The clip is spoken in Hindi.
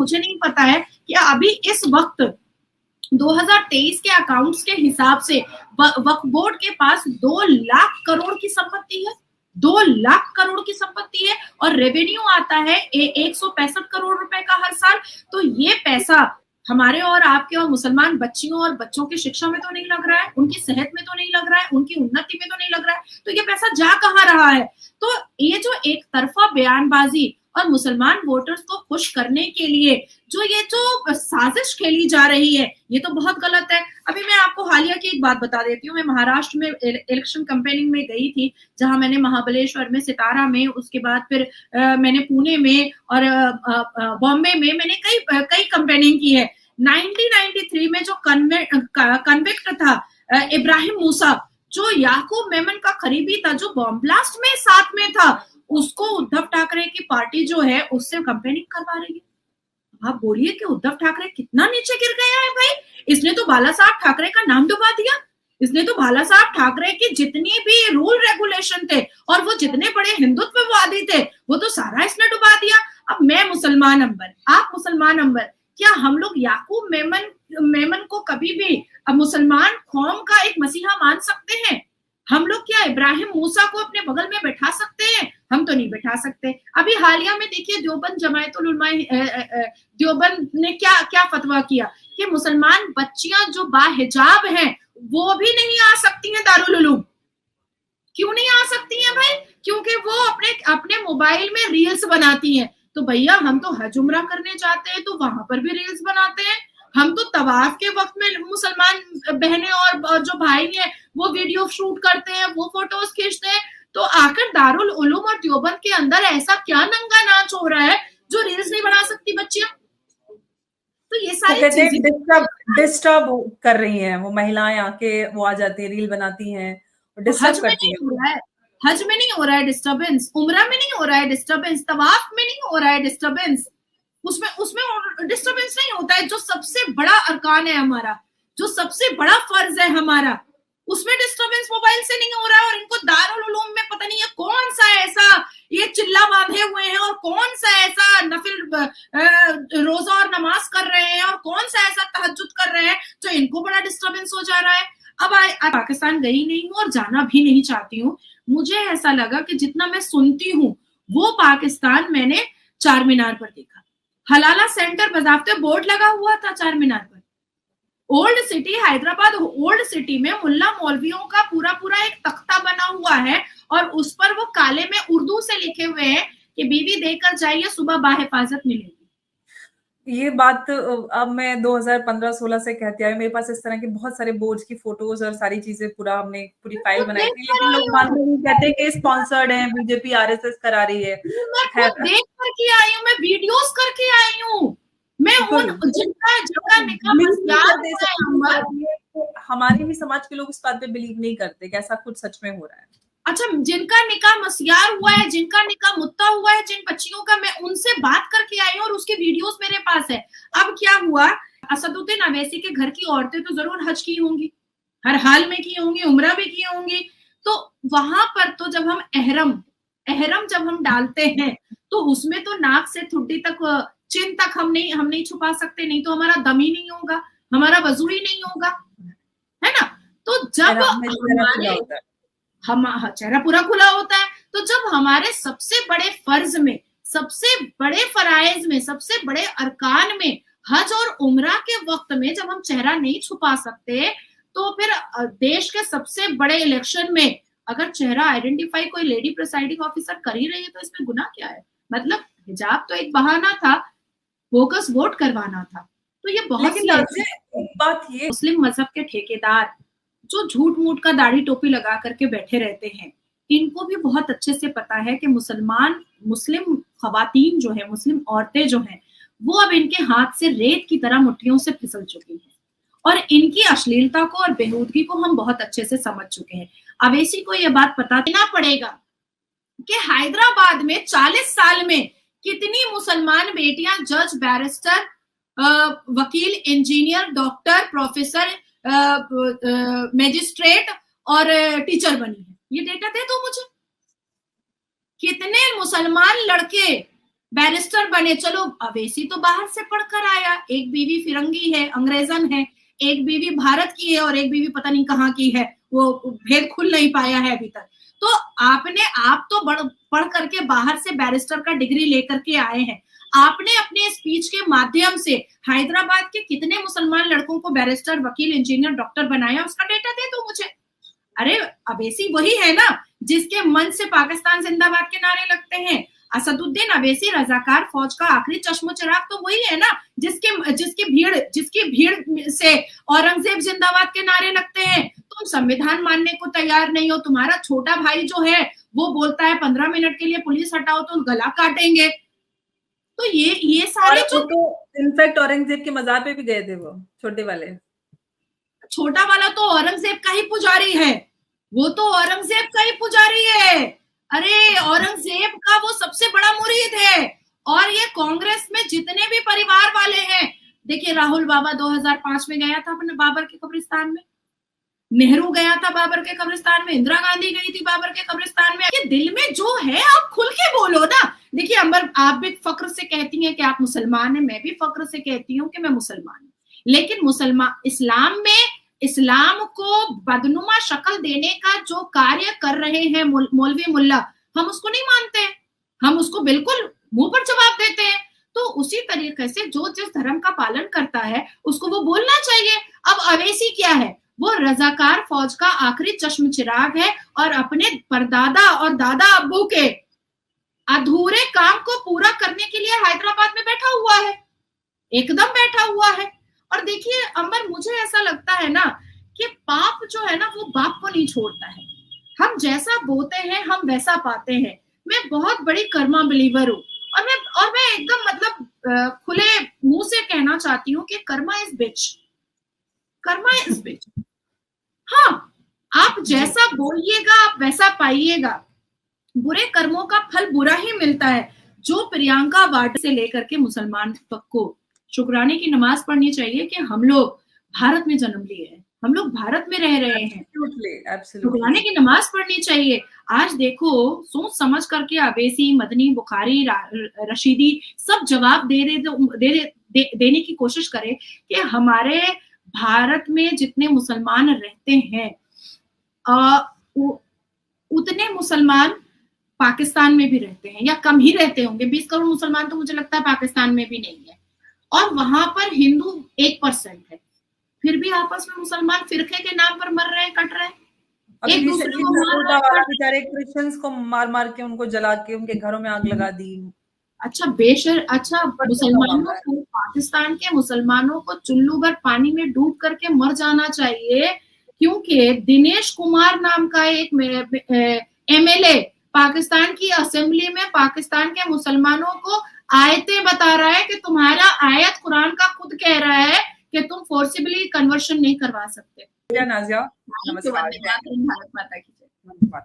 मुझे नहीं पता है कि अभी इस वक्त 2023 के अकाउंट्स के हिसाब से वक्फ बोर्ड के पास 2 लाख करोड़ की संपत्ति है, 2 लाख करोड़ की संपत्ति है, और रेवेन्यू आता है 165 करोड़ रुपए का हर साल। तो ये पैसा हमारे और आपके और मुसलमान बच्चियों और बच्चों की शिक्षा में तो नहीं लग रहा है, उनकी सेहत में तो नहीं लग रहा है, उनकी उन्नति में तो नहीं लग रहा है, तो ये पैसा जा कहाँ रहा है? तो ये जो एक तरफा बयानबाजी और मुसलमान वोटर्स को खुश करने के लिए ये जो साजिश खेली जा रही है, ये तो बहुत गलत है। अभी मैं आपको हालिया की एक बात बता देती हूँ। मैं महाराष्ट्र में इलेक्शन कैंपेनिंग में गई थी, जहां मैंने महाबलेश्वर में, सितारा में, उसके बाद फिर मैंने पुणे में और बॉम्बे में मैंने कई कैंपेनिंग की है। 1993 में जो कन्विक्ट था इब्राहिम मूसा, जो याकूब मेमन का करीबी था, जो बॉम्ब ब्लास्ट में साथ में था, उसको उद्धव ठाकरे की पार्टी जो है उससे कैंपेनिंग करवा रही है। आप बोलिए कि उद्धव ठाकरे कितना नीचे गिर गया है भाई। इसने तो बाला साहब ठाकरे का नाम डुबा दिया। इसने तो बाला साहब ठाकरे की जितनी भी रूल रेगुलेशन थे और वो जितने बड़े हिंदुत्ववादी थे, वो तो सारा इसने डुबा दिया। अब मैं मुसलमान अंबर, आप मुसलमान अंबर, क्या हम लोग याकूब मेमन को कभी भी मुसलमान कौम का एक मसीहा मान सकते हैं? हम लोग क्या इब्राहिम मूसा को अपने बगल में बैठा सकते हैं? हम तो नहीं बैठा सकते। अभी हालिया में देखिए देवबंद जमायतुल उलमा देवबंद ने क्या फतवा किया कि मुसलमान बच्चियां जो बाहिजाब हैं वो भी नहीं आ सकती हैं दारुल उलूम। क्यों नहीं आ सकती हैं भाई? क्योंकि वो अपने मोबाइल में रील्स बनाती हैं। तो भैया हम तो हज उम्रा करने जाते हैं तो वहां पर भी रील्स बनाते हैं। हम तो तवाफ के वक्त में मुसलमान बहनें और जो भाई हैं वो वीडियो शूट करते हैं, वो फोटोज खींचते हैं। तो आखिर दारुल उलूम और देवबंद के अंदर ऐसा क्या नंगा नाच हो रहा है जो रील्स नहीं बना सकती बच्चियां? तो ये सारी चीजें डिस्टर्ब कर रही हैं वो महिलाएं, आके वो आ जाती है, रील बनाती हैं और डिस्टर्ब करती हैं। हज में नहीं हो रहा है डिस्टर्बेंस, उम्रा में नहीं हो रहा है डिस्टर्बेंस, तवाफ में नहीं हो रहा है डिस्टर्बेंस, उसमें डिस्टर्बेंस नहीं होता है। जो सबसे बड़ा अरकान है हमारा, जो सबसे बड़ा फर्ज है हमारा, उसमें डिस्टर्बेंस मोबाइल से नहीं हो रहा है। और इनको दारुल उलूम में पता नहीं है कौन सा ऐसा ये चिल्ला बांधे हुए हैं और कौन सा ऐसा नफिल रोजा और नमाज कर रहे हैं और कौन सा ऐसा तहज्जुद कर रहे हैं जो इनको बड़ा डिस्टर्बेंस हो जा रहा है। अब पाकिस्तान गई नहीं हूँ और जाना भी नहीं चाहती हूँ। मुझे ऐसा लगा कि जितना मैं सुनती हूँ वो पाकिस्तान मैंने चार मीनार पर देखा। हलाला सेंटर बजाते बोर्ड लगा हुआ था चार मीनार पर। Old city Hyderabad, old city में मुल्ला मौलवियों का पूरा एक तख्ता बना हुआ है और उस पर वो काले में उर्दू से लिखे हुए हैं कि बीवी देकर जाइए, सुबह बाहिफाजत मिलेगी। ये बात अब मैं 2015-16 से कहती आई। मेरे पास इस तरह के बहुत सारे बोर्ड्स की फोटोज और सारी चीजें हमने पूरी फाइल बनाई थी, लेकिन लोग मान नहीं कहते कि स्पॉन्सर्ड है, बीजेपी आरएसएस करा रही है। मैं देख करके आई हूँ, मैं वीडियोस करके आई हूँ, मैं हमारे भी समाज के लोग इस बात पे बिलीव नहीं करते कि ऐसा कुछ सच में हो रहा है। अच्छा, जिनका निकाह मस्यार हुआ है, जिनका निकाह मुत्ता हुआ है, जिन बच्चियों का, मैं उनसे बात करके आई हूँ और उसके वीडियोस मेरे पास है। अब क्या हुआ, असदुद्दीन अवैसी के घर की औरतें तो जरूर हज की होंगी, हर हाल में की होंगी, उम्रा भी की होंगी। तो वहां पर तो जब हम एहरम जब हम डालते हैं तो उसमें तो नाक से ठुड्डी तक, चिन तक हम नहीं छुपा सकते, नहीं तो हमारा दम ही नहीं होगा, हमारा वजू ही नहीं होगा, है ना। तो जब चेहरा पूरा खुला होता है, तो जब हमारे सबसे बड़े फर्ज में, सबसे बड़े फराइज में, सबसे बड़े अरकान में हज और उम्रा के वक्त में जब हम चेहरा नहीं छुपा सकते, तो फिर देश के सबसे बड़े इलेक्शन में अगर चेहरा आइडेंटिफाई कोई लेडी प्रिसाइडिंग ऑफिसर कर ही रही है तो इसमें गुनाह क्या है? मतलब हिजाब तो एक बहाना था, बोगस वोट करवाना था। तो ये बहुत बात ये मुस्लिम मजहब के ठेकेदार जो झूठ मूठ का दाढ़ी टोपी लगा करके बैठे रहते हैं, इनको भी बहुत अच्छे से पता है कि मुस्लिम खवातीन जो है, मुस्लिम औरतें जो हैं, वो अब इनके हाथ से रेत की तरह मुट्ठियों से फिसल चुकी हैं और इनकी अश्लीलता को और बेहूदगी को हम बहुत अच्छे से समझ चुके हैं। अवैसी को यह बात पता देना पड़ेगा कि हैदराबाद में 40 साल में कितनी मुसलमान बेटियां जज, बैरिस्टर, वकील, इंजीनियर, डॉक्टर, प्रोफेसर, मजिस्ट्रेट और टीचर बनी है। ये डेटा दे दो मुझे। कितने मुसलमान लड़के बैरिस्टर बने। चलो अवैसी तो बाहर से पढ़कर आया, एक बीवी फिरंगी है, अंग्रेजन है, एक बीवी भारत की है और एक बीवी पता नहीं कहाँ की है, वो भेद खुल नहीं पाया है अभी तक। तो आप तो पढ़ करके बाहर से बैरिस्टर का डिग्री लेकर के आए हैं, आपने अपने स्पीच के माध्यम से हैदराबाद के कितने मुसलमान लड़कों को बैरिस्टर, वकील, इंजीनियर, डॉक्टर बनाया, उसका डेटा दे दो मुझे। अरे अवैसी वही है ना जिसके मन से पाकिस्तान जिंदाबाद के नारे लगते हैं। असदुद्दीन अवैसी रजाकार फौज का आखिरी चश्मो चिराग तो वही है ना जिसकी भीड़ से औरंगजेब जिंदाबाद के नारे लगते हैं। तुम संविधान मानने को तैयार नहीं हो, तुम्हारा छोटा भाई जो है वो बोलता है 15 मिनट के लिए पुलिस हटाओ तो गला काटेंगे। तो ये सारे जो तो इनफैक्ट औरंगजेब के मजार पे भी गए थे वो छोटा वाला तो औरंगजेब का ही पुजारी है, वो तो औरंगजेब का ही पुजारी है। अरे औरंगजेब का वो सबसे बड़ा मुरीद है। और ये कांग्रेस में जितने भी परिवार वाले हैं, देखिए राहुल बाबा 2005 में गया था अपने बाबर के कब्रिस्तान में, नेहरू गया था बाबर के कब्रिस्तान में, इंदिरा गांधी गई थी बाबर के कब्रिस्तान में। ये दिल में जो है आप खुल के बोलो ना। देखिए अंबर, आप भी फक्र से कहती हैं कि आप मुसलमान हैं, मैं भी फक्र से कहती हूँ कि मैं मुसलमान हूँ, लेकिन मुसलमान इस्लाम को बदनुमा शक्ल देने का जो कार्य कर रहे हैं मौलवी मुल्ला, हम उसको नहीं मानते, हम उसको बिल्कुल मुंह पर जवाब देते हैं। तो उसी तरीके से जो जिस धर्म का पालन करता है उसको वो बोलना चाहिए। अब अवैसी क्या है, वो रजाकार फौज का आखिरी चश्म चिराग है और अपने परदादा और दादा अब्बू के अधूरे काम को पूरा करने के लिए हैदराबाद में बैठा हुआ है, एकदम बैठा हुआ है। और देखिए अंबर, मुझे ऐसा लगता है ना कि पाप जो है ना वो बाप को नहीं छोड़ता है, हम जैसा बोते हैं हम वैसा पाते हैं। मैं बहुत बड़ी कर्मा बिलीवर हूँ और मैं एकदम मतलब खुले मुंह से कहना चाहती हूँ कि karma is bitch, karma is bitch. हाँ, आप जैसा बोलिएगा आप वैसा पाइएगा, बुरे कर्मों का फल बुरा ही मिलता है। जो प्रियंका वाड्रा से लेकर के मुसलमान तक को शुक्राने की नमाज पढ़नी चाहिए कि हम लोग भारत में जन्म लिए हैं, हम लोग भारत में रह रहे हैं, शुक्राने की नमाज पढ़नी चाहिए। आज देखो सोच समझ करके अवैसी, मदनी, बुखारी, रशीदी सब जवाब देने की कोशिश करें कि हमारे भारत में जितने मुसलमान रहते हैं उतने मुसलमान पाकिस्तान में भी रहते हैं या कम ही रहते होंगे। 20 करोड़ मुसलमान तो मुझे लगता है पाकिस्तान में भी नहीं है, और वहां पर हिंदू 1% है, फिर भी आपस में मुसलमान फिरके के नाम पर मर रहे हैं, कट रहे हैं, एक दूसरे को बेचारे क्रिश्चियंस को मार के उनको जला के उनके घरों में आग लगा दी। अच्छा मुसलमानों को, पाकिस्तान के मुसलमानों को चुल्लू भर पानी में डूब करके मर जाना चाहिए, क्योंकि दिनेश कुमार नाम का एक एमएलए पाकिस्तान की असेंबली में पाकिस्तान के मुसलमानों को आयतें बता रहा है कि तुम्हारा आयत कुरान का खुद कह रहा है कि तुम फोर्सिबली कन्वर्शन नहीं करवा सकते। नाज़िया, नमस्कार। भारत माता की जय।